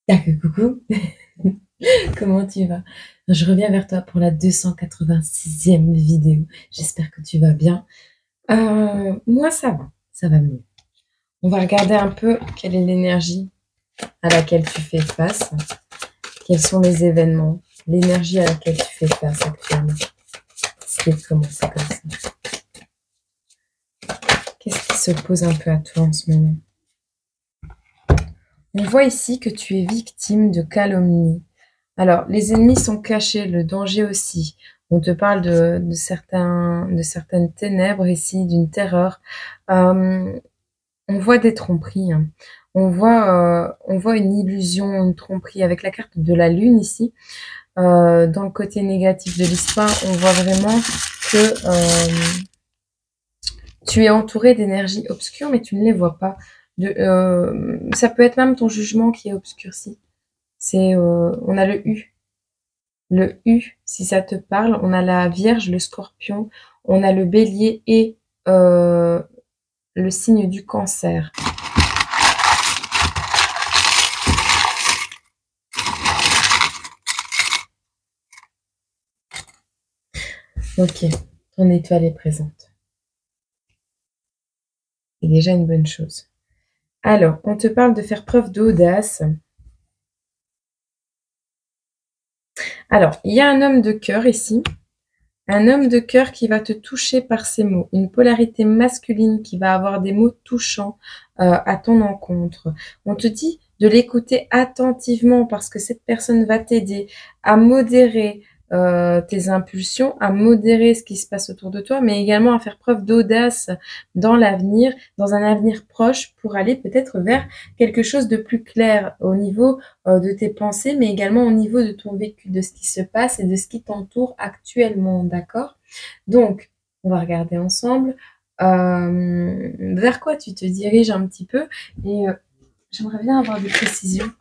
Coucou, comment tu vas? Je reviens vers toi pour la 286e vidéo. J'espère que tu vas bien. Moi, ça va mieux. On va regarder un peu quelle est l'énergie à laquelle tu fais face. Quels sont les événements, l'énergie à laquelle tu fais face actuellement. Ce qui est commencé comme ça. Qu'est-ce qui s'oppose un peu à toi en ce moment? On voit ici que tu es victime de calomnie. Alors, les ennemis sont cachés, le danger aussi. On te parle de certaines ténèbres ici, d'une terreur. On voit des tromperies, hein. On voit une illusion, une tromperie. Avec la carte de la lune ici, dans le côté négatif de l'histoire, on voit vraiment que tu es entouré d'énergies obscures, mais tu ne les vois pas. Ça peut être même ton jugement qui est obscurci. On a le U. Le U, si ça te parle, on a la Vierge, le Scorpion, on a le Bélier et le signe du Cancer. Ok, ton étoile est présente. C'est déjà une bonne chose. Alors, on te parle de faire preuve d'audace. Alors, il y a un homme de cœur ici. Un homme de cœur qui va te toucher par ses mots. Une polarité masculine qui va avoir des mots touchants à ton encontre. On te dit de l'écouter attentivement parce que cette personne va t'aider à modérer tes impulsions, à modérer ce qui se passe autour de toi, mais également à faire preuve d'audace dans l'avenir, dans un avenir proche, pour aller peut-être vers quelque chose de plus clair au niveau de tes pensées, mais également au niveau de ton vécu, de ce qui se passe et de ce qui t'entoure actuellement, d'accord? Donc, on va regarder ensemble vers quoi tu te diriges un petit peu et j'aimerais bien avoir des précisions.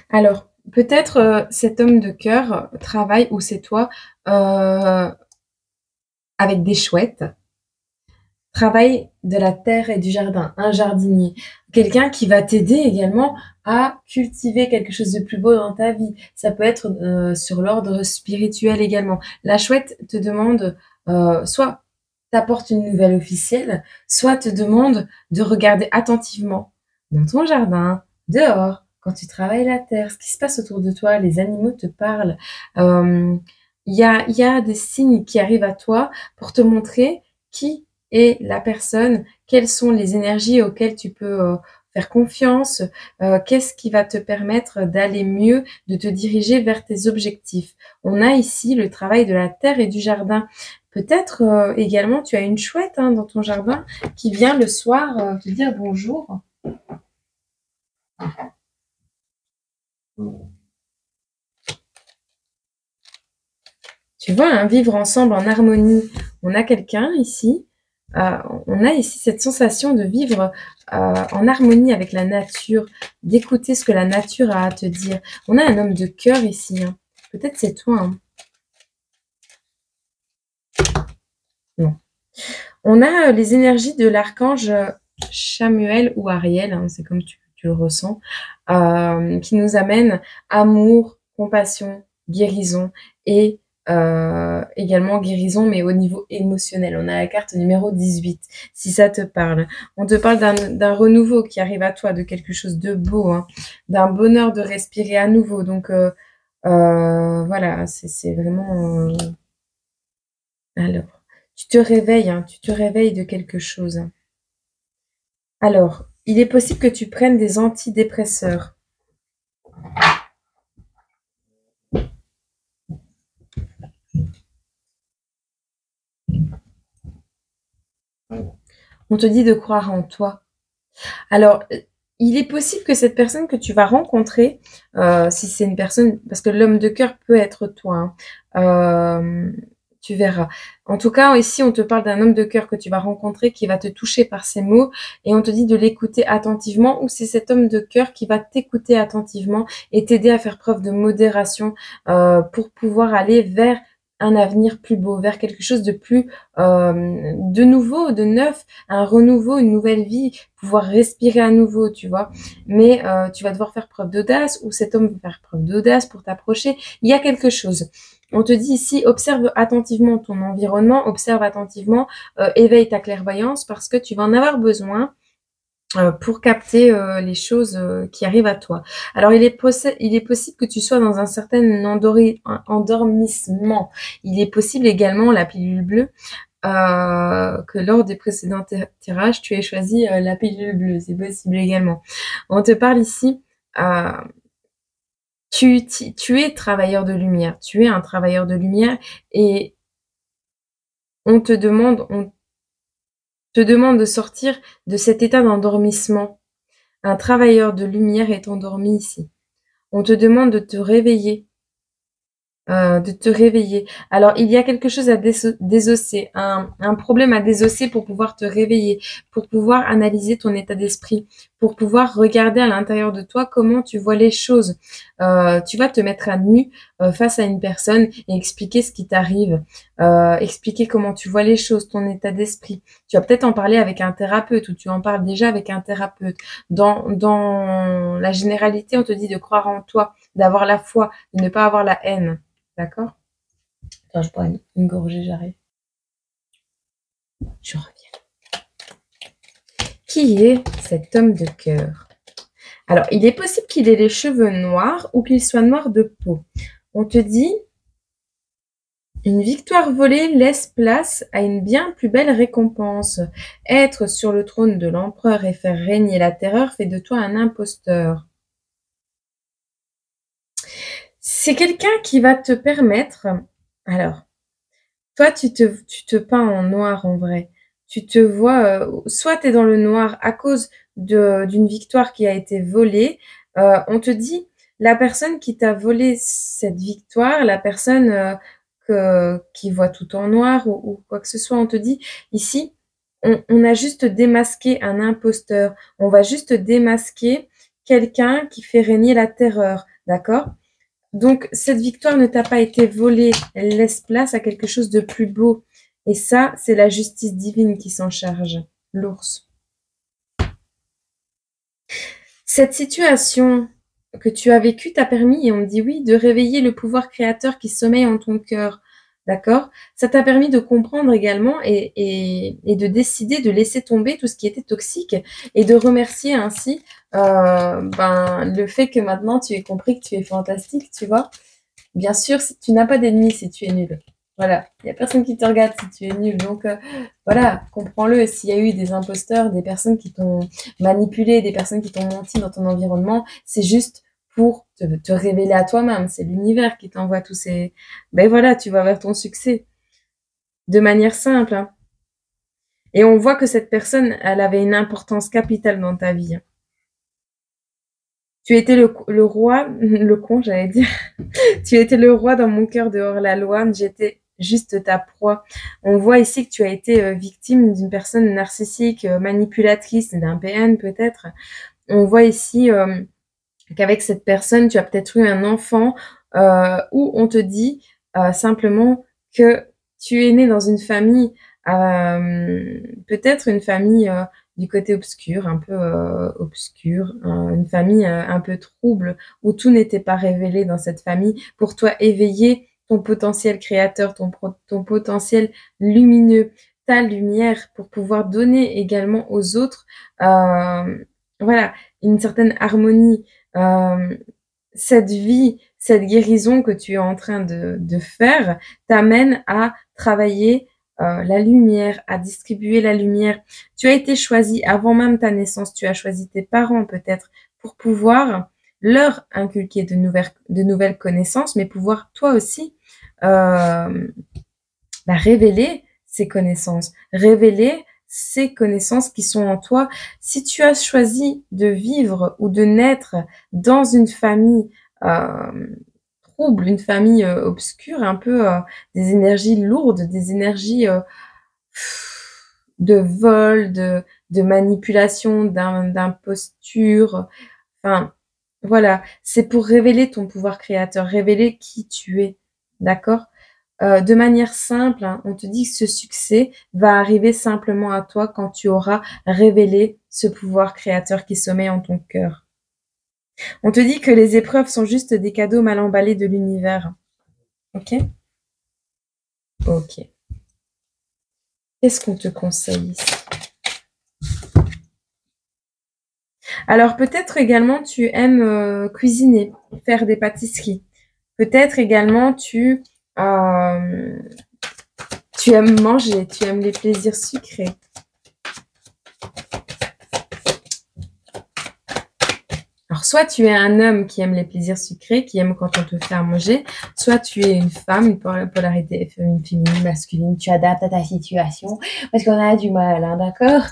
Alors, peut-être cet homme de cœur travaille, ou c'est toi, avec des chouettes, travaille de la terre et du jardin, un jardinier. Quelqu'un qui va t'aider également à cultiver quelque chose de plus beau dans ta vie. Ça peut être sur l'ordre spirituel également. La chouette te demande, soit t'apporte une nouvelle officielle, soit te demande de regarder attentivement dans ton jardin, dehors, quand tu travailles la terre, ce qui se passe autour de toi, les animaux te parlent. Il y a des signes qui arrivent à toi pour te montrer qui est la personne, quelles sont les énergies auxquelles tu peux faire confiance, qu'est-ce qui va te permettre d'aller mieux, de te diriger vers tes objectifs. On a ici le travail de la terre et du jardin. Peut-être également tu as une chouette dans ton jardin qui vient le soir te dire bonjour. Tu vois, vivre ensemble en harmonie. On a quelqu'un ici, on a ici cette sensation de vivre en harmonie avec la nature, d'écouter ce que la nature a à te dire. On a un homme de cœur ici. Peut-être c'est toi. Non. On a les énergies de l'archange Chamuel ou Ariel, c'est comme tu le ressens, qui nous amène amour, compassion, guérison et également guérison, mais au niveau émotionnel. On a la carte numéro 18, si ça te parle. On te parle d'un renouveau qui arrive à toi, de quelque chose de beau, d'un bonheur de respirer à nouveau. Donc, voilà, c'est vraiment... Alors, tu te réveilles de quelque chose. Alors, il est possible que tu prennes des antidépresseurs. On te dit de croire en toi. Alors, il est possible que cette personne que tu vas rencontrer, si c'est une personne, parce que l'homme de cœur peut être toi, tu verras. En tout cas, ici, on te parle d'un homme de cœur que tu vas rencontrer qui va te toucher par ses mots et on te dit de l'écouter attentivement, ou c'est cet homme de cœur qui va t'écouter attentivement et t'aider à faire preuve de modération pour pouvoir aller vers un avenir plus beau, vers quelque chose de plus, de nouveau, de neuf, un renouveau, une nouvelle vie, pouvoir respirer à nouveau, tu vois. Mais tu vas devoir faire preuve d'audace, ou cet homme va faire preuve d'audace pour t'approcher. Il y a quelque chose. On te dit ici, observe attentivement ton environnement, observe attentivement, éveille ta clairvoyance, parce que tu vas en avoir besoin pour capter les choses qui arrivent à toi. Alors, il est possible que tu sois dans un certain endormissement. Il est possible également, la pilule bleue, que lors des précédents tirages, tu aies choisi la pilule bleue. C'est possible également. On te parle ici, euh, tu es travailleur de lumière. Tu es un travailleur de lumière, et on te demande de sortir de cet état d'endormissement. Un travailleur de lumière est endormi ici. On te demande de te réveiller. Alors, il y a quelque chose à désosser, un problème à désosser pour pouvoir te réveiller, pour pouvoir analyser ton état d'esprit, pour pouvoir regarder à l'intérieur de toi comment tu vois les choses. Tu vas te mettre à nu face à une personne et expliquer ce qui t'arrive, expliquer comment tu vois les choses, ton état d'esprit. Tu vas peut-être en parler avec un thérapeute, ou tu en parles déjà avec un thérapeute. Dans la généralité, on te dit de croire en toi, d'avoir la foi, de ne pas avoir la haine. D'accord? Attends, je bois une gorgée, j'arrive. Je reviens. Qui est cet homme de cœur? Alors, il est possible qu'il ait les cheveux noirs ou qu'il soit noir de peau. On te dit, une victoire volée laisse place à une bien plus belle récompense. Être sur le trône de l'empereur et faire régner la terreur fait de toi un imposteur. C'est quelqu'un qui va te permettre... Alors, toi, tu te peins en noir en vrai. Tu te vois, soit tu es dans le noir à cause d'une victoire qui a été volée. On te dit, la personne qui t'a volé cette victoire, la personne qui voit tout en noir, ou quoi que ce soit, on te dit, ici, on a juste démasqué un imposteur. On va juste démasquer quelqu'un qui fait régner la terreur. D'accord? Donc, cette victoire ne t'a pas été volée, elle laisse place à quelque chose de plus beau. Et ça, c'est la justice divine qui s'en charge, l'ours. Cette situation que tu as vécue t'a permis, et on me dit oui, de réveiller le pouvoir créateur qui sommeille en ton cœur. D'accord? Ça t'a permis de comprendre également, et de décider de laisser tomber tout ce qui était toxique, et de remercier ainsi le fait que maintenant tu aies compris que tu es fantastique, tu vois. Bien sûr, tu n'as pas d'ennemis si tu es nul. Voilà, il n'y a personne qui te regarde si tu es nul. Donc voilà, comprends-le. S'il y a eu des imposteurs, des personnes qui t'ont manipulé, des personnes qui t'ont menti dans ton environnement, c'est juste pour te révéler à toi-même. C'est l'univers qui t'envoie tous ces... Ben voilà, tu vas vers ton succès. De manière simple. Hein. Et on voit que cette personne, elle avait une importance capitale dans ta vie. Tu étais le roi, le con, j'allais dire. Tu étais le roi dans mon cœur dehors la loi. J'étais juste ta proie. On voit ici que tu as été victime d'une personne narcissique, manipulatrice, d'un PN peut-être. On voit ici qu'avec cette personne, tu as peut-être eu un enfant où on te dit simplement que tu es né dans une famille, peut-être une famille du côté obscur, un peu obscur, une famille un peu trouble, où tout n'était pas révélé dans cette famille, pour toi éveiller ton potentiel créateur, ton potentiel lumineux, ta lumière, pour pouvoir donner également aux autres, voilà, une certaine harmonie. Cette vie, cette guérison que tu es en train de faire t'amène à travailler la lumière, à distribuer la lumière. Tu as été choisi avant même ta naissance, tu as choisi tes parents peut-être pour pouvoir leur inculquer de nouvelles connaissances, mais pouvoir toi aussi révéler ces connaissances, révéler ces connaissances qui sont en toi. Si tu as choisi de vivre ou de naître dans une famille trouble, une famille obscure, un peu des énergies lourdes, des énergies de vol, de manipulation, d'imposture, enfin, voilà, c'est pour révéler ton pouvoir créateur, révéler qui tu es, d'accord? de manière simple, hein, on te dit que ce succès va arriver simplement à toi quand tu auras révélé ce pouvoir créateur qui sommeille en ton cœur. On te dit que les épreuves sont juste des cadeaux mal emballés de l'univers. Ok? Ok. Qu'est-ce qu'on te conseille ici? Alors peut-être également tu aimes cuisiner, faire des pâtisseries. Peut-être également tu aimes manger, tu aimes les plaisirs sucrés. Alors, soit tu es un homme qui aime les plaisirs sucrés, qui aime quand on te fait à manger, soit tu es une femme, une polarité féminine, masculine, tu adaptes à ta situation, parce qu'on a du mal, hein, d'accord?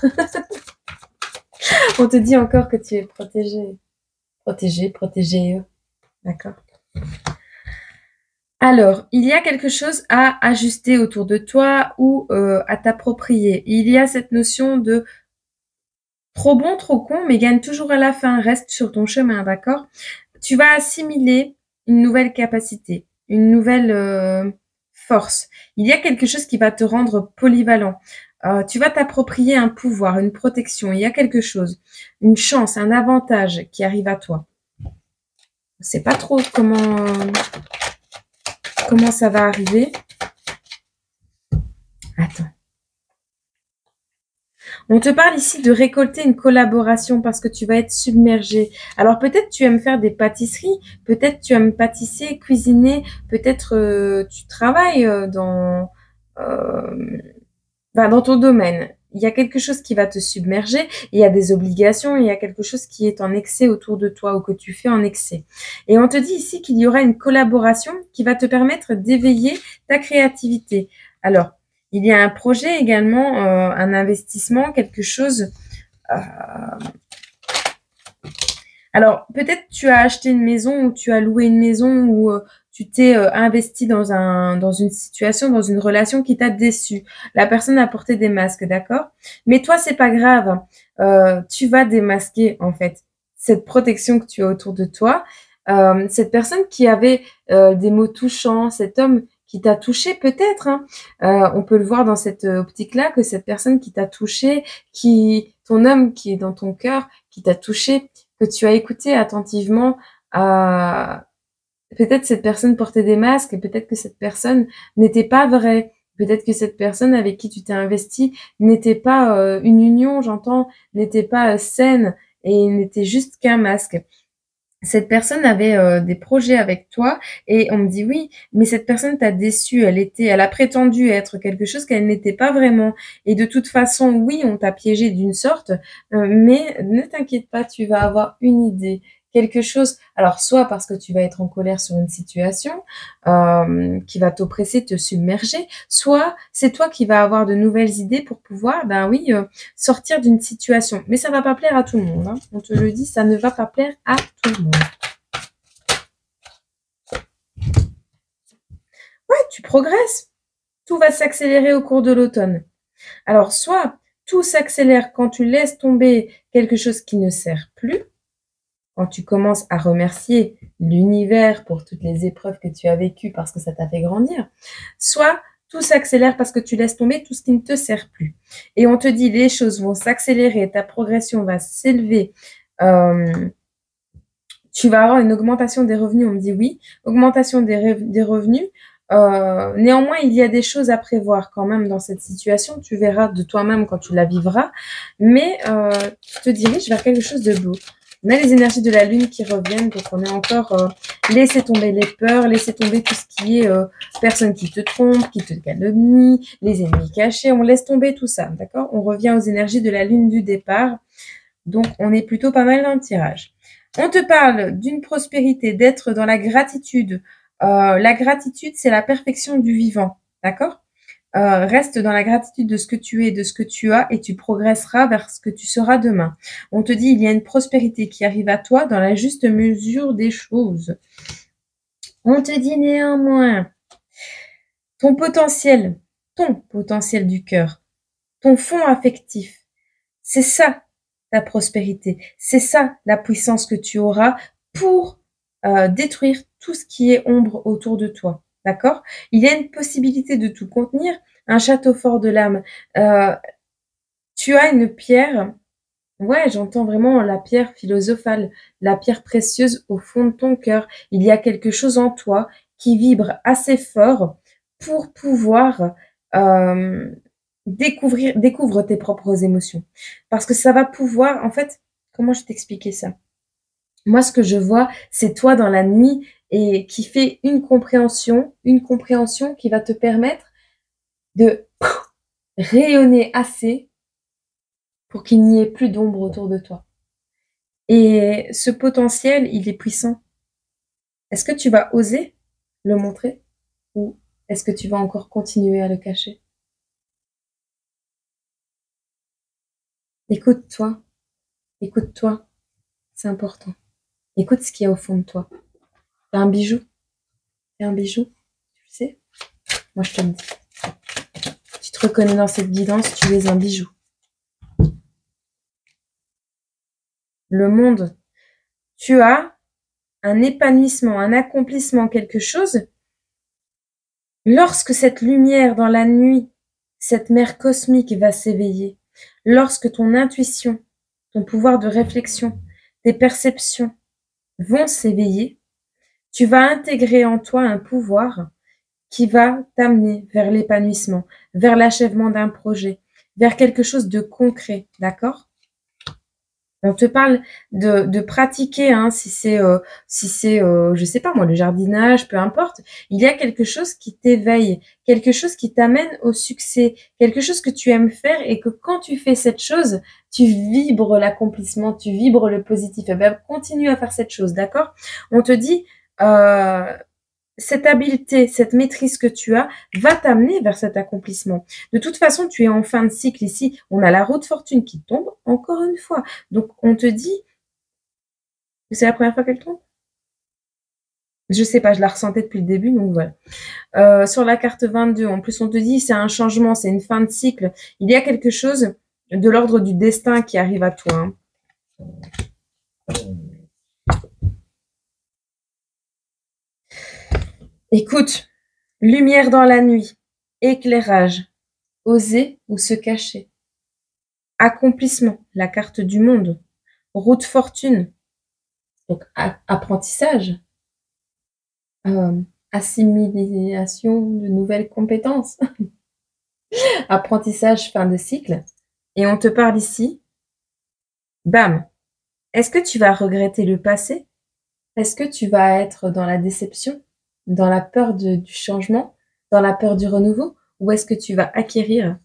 On te dit encore que tu es protégé. Protégé, protégé, d'accord? Alors, il y a quelque chose à ajuster autour de toi ou à t'approprier. Il y a cette notion de trop bon, trop con, mais gagne toujours à la fin, reste sur ton chemin, d'accord? Tu vas assimiler une nouvelle capacité, une nouvelle force. Il y a quelque chose qui va te rendre polyvalent. Tu vas t'approprier un pouvoir, une protection. Il y a quelque chose, une chance, un avantage qui arrive à toi. Je sais pas trop comment ça va arriver. Attends. On te parle ici de récolter une collaboration parce que tu vas être submergé. Alors peut-être tu aimes faire des pâtisseries, peut-être tu aimes pâtisser, cuisiner, peut-être tu travailles dans ton domaine. Il y a quelque chose qui va te submerger, il y a des obligations, il y a quelque chose qui est en excès autour de toi ou que tu fais en excès. Et on te dit ici qu'il y aura une collaboration qui va te permettre d'éveiller ta créativité. Alors, il y a un projet également, un investissement, quelque chose. euh, Alors, peut-être tu as acheté une maison ou tu as loué une maison ou tu t'es investi dans une situation, dans une relation qui t'a déçu. La personne a porté des masques, d'accord? Mais toi, c'est pas grave. Tu vas démasquer, en fait, cette protection que tu as autour de toi. Cette personne qui avait des mots touchants, cet homme qui t'a touché peut-être, hein. On peut le voir dans cette optique-là, que cette personne qui t'a touché, ton homme qui est dans ton cœur, qui t'a touché, que tu as écouté attentivement, euh, peut-être cette personne portait des masques, peut-être que cette personne n'était pas vraie, peut-être que cette personne avec qui tu t'es investi n'était pas une union, j'entends, n'était pas saine et n'était juste qu'un masque. Cette personne avait des projets avec toi et on me dit oui, mais cette personne t'a déçu. Elle a prétendu être quelque chose qu'elle n'était pas vraiment. Et de toute façon, oui, on t'a piégé d'une sorte, mais ne t'inquiète pas, tu vas avoir une idée, quelque chose. Alors, soit parce que tu vas être en colère sur une situation qui va t'oppresser, te submerger, soit c'est toi qui vas avoir de nouvelles idées pour pouvoir, ben oui, sortir d'une situation. Mais ça va pas plaire à tout le monde, hein. On te le dit, ça ne va pas plaire à tout le monde. Ouais, tu progresses. Tout va s'accélérer au cours de l'automne. Alors, soit tout s'accélère quand tu laisses tomber quelque chose qui ne sert plus, quand tu commences à remercier l'univers pour toutes les épreuves que tu as vécues parce que ça t'a fait grandir, soit tout s'accélère parce que tu laisses tomber tout ce qui ne te sert plus. Et on te dit, les choses vont s'accélérer, ta progression va s'élever, tu vas avoir une augmentation des revenus. On me dit oui, augmentation des revenus. Néanmoins, il y a des choses à prévoir quand même dans cette situation. Tu verras de toi-même quand tu la vivras. Mais tu te diriges vers quelque chose de beau. On a les énergies de la lune qui reviennent, donc on est encore laisser tomber les peurs, laisser tomber tout ce qui est personne qui te trompe, qui te calomnie, les ennemis cachés. On laisse tomber tout ça, d'accord? On revient aux énergies de la lune du départ. Donc, on est plutôt pas mal dans le tirage. On te parle d'une prospérité, d'être dans la gratitude. La gratitude, c'est la perfection du vivant, d'accord? Reste dans la gratitude de ce que tu es, de ce que tu as, et tu progresseras vers ce que tu seras demain. On te dit, il y a une prospérité qui arrive à toi dans la juste mesure des choses. On te dit néanmoins, ton potentiel du cœur, ton fond affectif, c'est ça ta prospérité. C'est ça la puissance que tu auras pour détruire tout ce qui est ombre autour de toi. d'accord? Il y a une possibilité de tout contenir, un château fort de l'âme. Tu as une pierre, ouais, j'entends vraiment la pierre philosophale, la pierre précieuse au fond de ton cœur. Il y a quelque chose en toi qui vibre assez fort pour pouvoir découvre tes propres émotions. Parce que ça va pouvoir, en fait, comment je vais t'expliquer ça? Moi, ce que je vois, c'est toi dans la nuit et qui fait une compréhension qui va te permettre de rayonner assez pour qu'il n'y ait plus d'ombre autour de toi. Et ce potentiel, il est puissant. Est-ce que tu vas oser le montrer ou est-ce que tu vas encore continuer à le cacher? Écoute-toi, écoute-toi, c'est important. Écoute ce qu'il y a au fond de toi. T'es un bijou, t'es un bijou, tu le sais? Moi, je te le dis. Tu te reconnais dans cette guidance, tu es un bijou. Le monde, tu as un épanouissement, un accomplissement, quelque chose. Lorsque cette lumière dans la nuit, cette mer cosmique va s'éveiller, lorsque ton intuition, ton pouvoir de réflexion, tes perceptions vont s'éveiller, tu vas intégrer en toi un pouvoir qui va t'amener vers l'épanouissement, vers l'achèvement d'un projet, vers quelque chose de concret, d'accord? On te parle de pratiquer, hein, si c'est, je sais pas moi, le jardinage, peu importe. Il y a quelque chose qui t'éveille, quelque chose qui t'amène au succès, quelque chose que tu aimes faire et que quand tu fais cette chose, tu vibres l'accomplissement, tu vibres le positif. Eh ben, continue à faire cette chose, d'accord? On te dit, euh, cette habileté, cette maîtrise que tu as va t'amener vers cet accomplissement. De toute façon, tu es en fin de cycle ici. On a la roue de fortune qui tombe encore une fois. Donc, on te dit que c'est la première fois qu'elle tombe. Je sais pas, je la ressentais depuis le début, donc voilà. Sur la carte 22, en plus, on te dit c'est un changement, c'est une fin de cycle. Il y a quelque chose de l'ordre du destin qui arrive à toi. Hein. Écoute, lumière dans la nuit, éclairage, oser ou se cacher. Accomplissement, la carte du monde. Route fortune, donc apprentissage. Euh, assimilation de nouvelles compétences. Apprentissage, fin de cycle. Et on te parle ici. Bam. Est-ce que tu vas regretter le passé? Est-ce que tu vas être dans la déception, dans la peur du changement, dans la peur du renouveau? Ou est-ce que tu vas acquérir,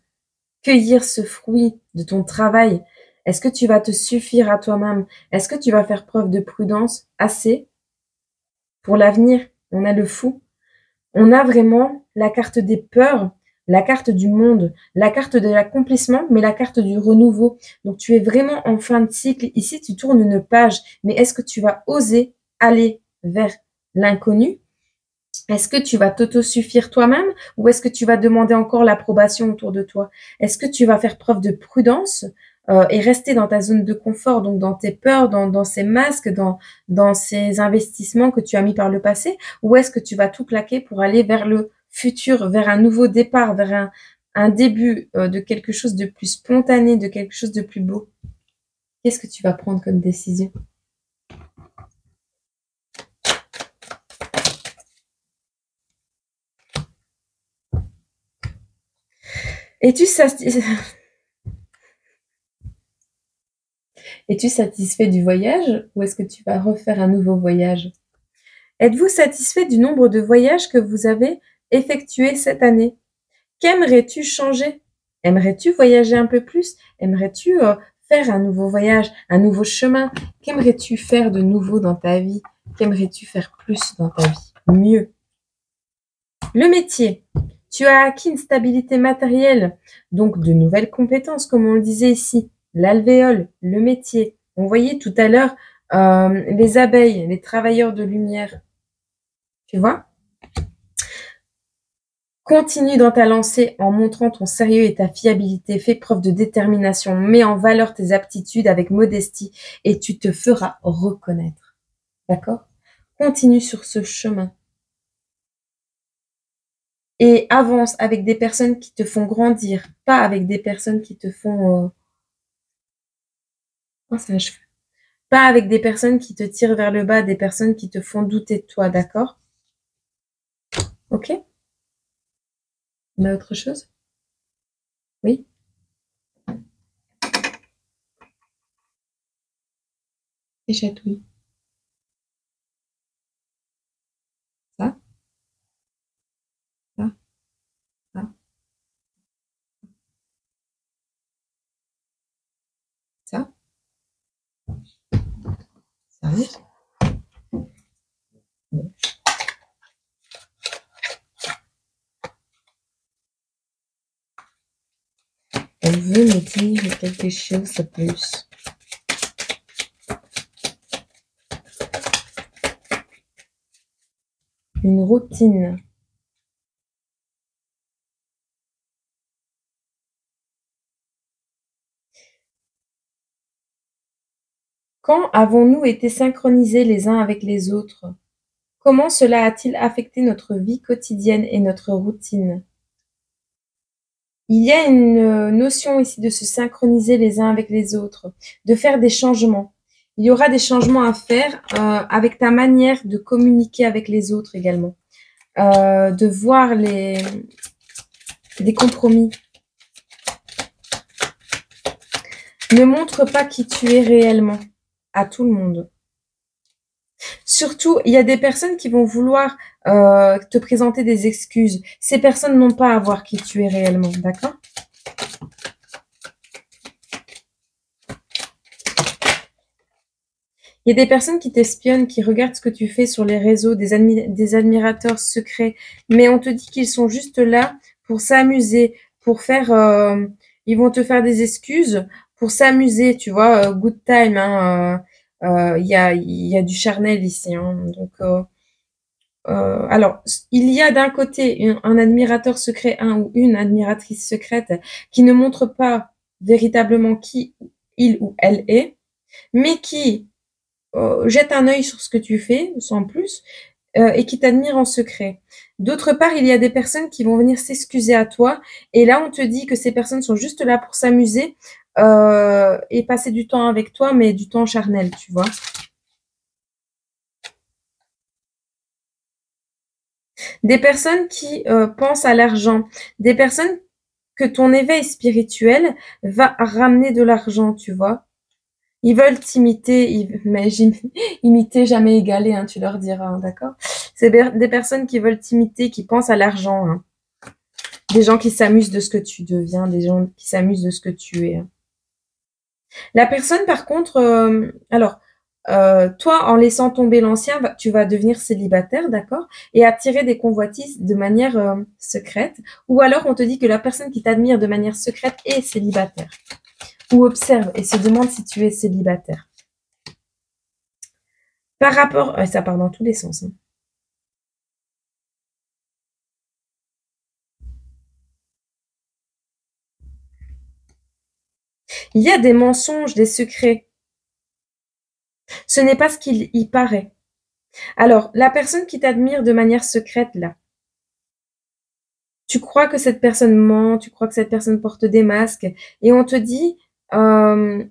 cueillir ce fruit de ton travail? Est-ce que tu vas te suffire à toi-même? Est-ce que tu vas faire preuve de prudence assez pour l'avenir? On a le fou. On a vraiment la carte des peurs, la carte du monde, la carte de l'accomplissement, mais la carte du renouveau. Donc tu es vraiment en fin de cycle. Ici, tu tournes une page. Mais est-ce que tu vas oser aller vers l'inconnu? Est-ce que tu vas t'autosuffire toi-même ou est-ce que tu vas demander encore l'approbation autour de toi? Est-ce que tu vas faire preuve de prudence et rester dans ta zone de confort, donc dans tes peurs, dans ces masques, dans ces investissements que tu as mis par le passé? Ou est-ce que tu vas tout claquer pour aller vers le futur, vers un nouveau départ, vers un début de quelque chose de plus spontané, de quelque chose de plus beau? Qu'est-ce que tu vas prendre comme décision? Es-tu satisfait Es-tu satisfait du voyage ou est-ce que tu vas refaire un nouveau voyage? Êtes-vous satisfait du nombre de voyages que vous avez effectués cette année? Qu'aimerais-tu changer? Aimerais-tu voyager un peu plus? Aimerais-tu faire un nouveau voyage, un nouveau chemin? Qu'aimerais-tu faire de nouveau dans ta vie? Qu'aimerais-tu faire plus dans ta vie? Mieux. Le métier. Tu as acquis une stabilité matérielle, donc de nouvelles compétences, comme on le disait ici. L'alvéole, le métier. On voyait tout à l'heure les abeilles, les travailleurs de lumière. Tu vois? Continue dans ta lancée en montrant ton sérieux et ta fiabilité. Fais preuve de détermination. Mets en valeur tes aptitudes avec modestie et tu te feras reconnaître. D'accord? Continue sur ce chemin. et avance avec des personnes qui te font grandir, pas avec des personnes qui te font... Oh, c'est un cheveu. Pas avec des personnes qui te tirent vers le bas, des personnes qui te font douter de toi, d'accord? Ok? On a autre chose? Oui? Et chatouille. Ça, ça, ça, ça. Sérieux? Bon. Elle veut me dire quelque chose de plus. Une routine. Quand avons-nous été synchronisés les uns avec les autres? Comment cela a-t-il affecté notre vie quotidienne et notre routine? Il y a une notion ici de se synchroniser les uns avec les autres, de faire des changements. Il y aura des changements à faire avec ta manière de communiquer avec les autres également, de voir des compromis. Ne montre pas qui tu es réellement à tout le monde. Surtout, il y a des personnes qui vont vouloir te présenter des excuses. Ces personnes n'ont pas à voir qui tu es réellement, d'accord? Il y a des personnes qui t'espionnent, qui regardent ce que tu fais sur les réseaux, des admirateurs secrets, mais on te dit qu'ils sont juste là pour s'amuser, pour faire... ils vont te faire des excuses pour s'amuser, tu vois, good time, hein, y a du charnel ici, hein, donc... alors, il y a d'un côté un admirateur secret, un ou une admiratrice secrète qui ne montre pas véritablement qui il ou elle est, mais qui jette un œil sur ce que tu fais, sans plus, et qui t'admire en secret. D'autre part, il y a des personnes qui vont venir s'excuser à toi, et là, on te dit que ces personnes sont juste là pour s'amuser et passer du temps avec toi, mais du temps charnel, tu vois. Des personnes qui pensent à l'argent, des personnes que ton éveil spirituel va ramener de l'argent, tu vois. Ils veulent t'imiter, mais imiter, jamais égaler, hein, tu leur diras, hein, d'accord? C'est des personnes qui veulent t'imiter, qui pensent à l'argent, hein. Des gens qui s'amusent de ce que tu deviens, des gens qui s'amusent de ce que tu es, hein. La personne, par contre, toi, en laissant tomber l'ancien, tu vas devenir célibataire, d'accord? Et attirer des convoitises de manière secrète. Ou alors, on te dit que la personne qui t'admire de manière secrète est célibataire. Ou observe et se demande si tu es célibataire. Par rapport... ça part dans tous les sens, hein. Il y a des mensonges, des secrets. Ce n'est pas ce qu'il y paraît. Alors, la personne qui t'admire de manière secrète, là, tu crois que cette personne ment, tu crois que cette personne porte des masques, et on te dit, non,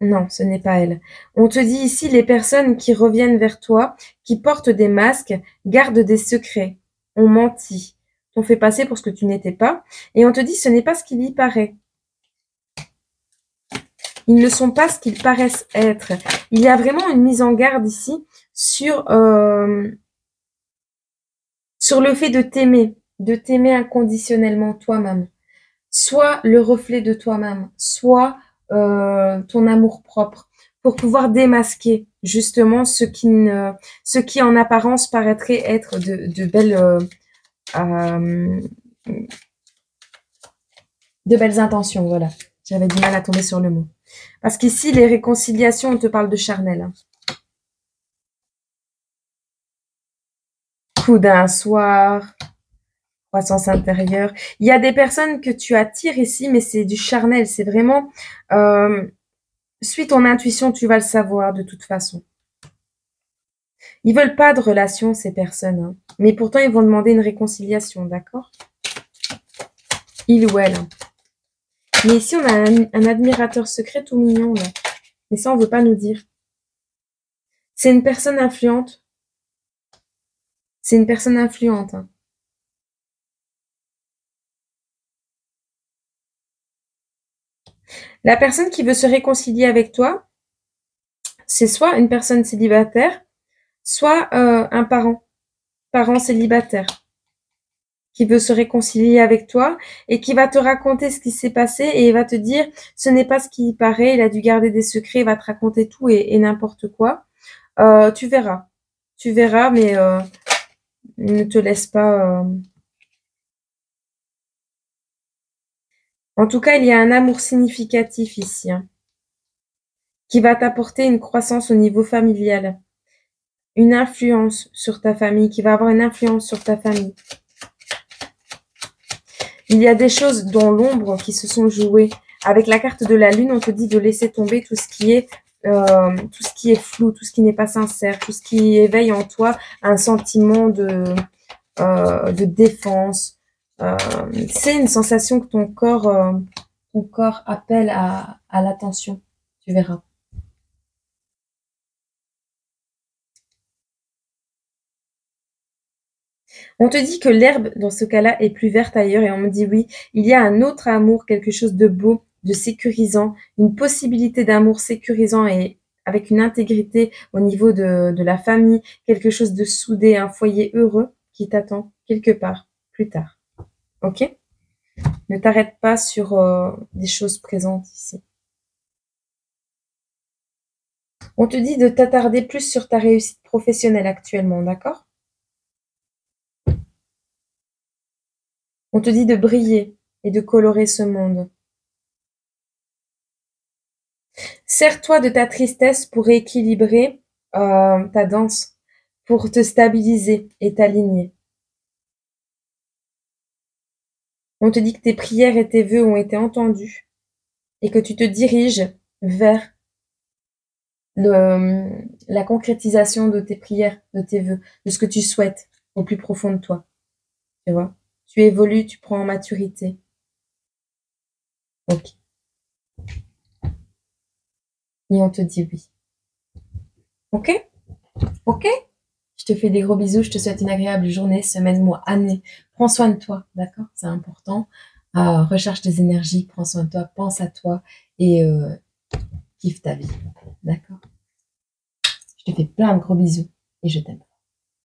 ce n'est pas elle. On te dit ici, les personnes qui reviennent vers toi, qui portent des masques, gardent des secrets, ont menti, t'ont fait passer pour ce que tu n'étais pas, et on te dit, ce n'est pas ce qu'il y paraît. Ils ne sont pas ce qu'ils paraissent être. Il y a vraiment une mise en garde ici sur le fait de t'aimer inconditionnellement toi-même. Soit le reflet de toi-même, soit ton amour propre, pour pouvoir démasquer justement ce qui en apparence paraîtrait être euh, de belles intentions, voilà. J'avais du mal à tomber sur le mot. Parce qu'ici, les réconciliations, on te parle de charnel, hein. Coup d'un soir, croissance intérieure. Il y a des personnes que tu attires ici, mais c'est du charnel. C'est vraiment... suis ton intuition, tu vas le savoir de toute façon. Ils veulent pas de relation, ces personnes, hein. Mais pourtant, ils vont demander une réconciliation, d'accord? Il ou elle. Mais ici, on a un admirateur secret tout mignon, là. Mais ça, on veut pas nous dire. C'est une personne influente. C'est une personne influente, hein. La personne qui veut se réconcilier avec toi, c'est soit une personne célibataire, soit un parent célibataire, qui veut se réconcilier avec toi et qui va te raconter ce qui s'est passé et il va te dire ce n'est pas ce qui paraît, il a dû garder des secrets, il va te raconter tout et n'importe quoi. Tu verras. Tu verras, mais ne te laisse pas. En tout cas, il y a un amour significatif ici, hein, qui va t'apporter une croissance au niveau familial, une influence sur ta famille, qui va avoir une influence sur ta famille. Il y a des choses dans l'ombre qui se sont jouées. Avec la carte de la lune, on te dit de laisser tomber tout ce qui est flou, tout ce qui n'est pas sincère, tout ce qui éveille en toi un sentiment de défense. C'est une sensation que ton corps appelle à l'attention. Tu verras. On te dit que l'herbe, dans ce cas-là, est plus verte ailleurs et on me dit oui, il y a un autre amour, quelque chose de beau, de sécurisant, une possibilité d'amour sécurisant et avec une intégrité au niveau de la famille, quelque chose de soudé, un foyer heureux qui t'attend quelque part, plus tard. Ok? Ne t'arrête pas sur des choses présentes ici. On te dit de t'attarder plus sur ta réussite professionnelle actuellement, d'accord? On te dit de briller et de colorer ce monde. Sers-toi de ta tristesse pour équilibrer ta danse, pour te stabiliser et t'aligner. On te dit que tes prières et tes vœux ont été entendus et que tu te diriges vers la concrétisation de tes prières, de tes vœux, de ce que tu souhaites au plus profond de toi. Tu vois? Tu évolues, tu prends en maturité. Ok. Et on te dit oui. Ok? Ok? Je te fais des gros bisous. Je te souhaite une agréable journée, semaine, mois, année. Prends soin de toi, d'accord? C'est important. Recherche des énergies, prends soin de toi, pense à toi et kiffe ta vie, d'accord? Je te fais plein de gros bisous et je t'aime.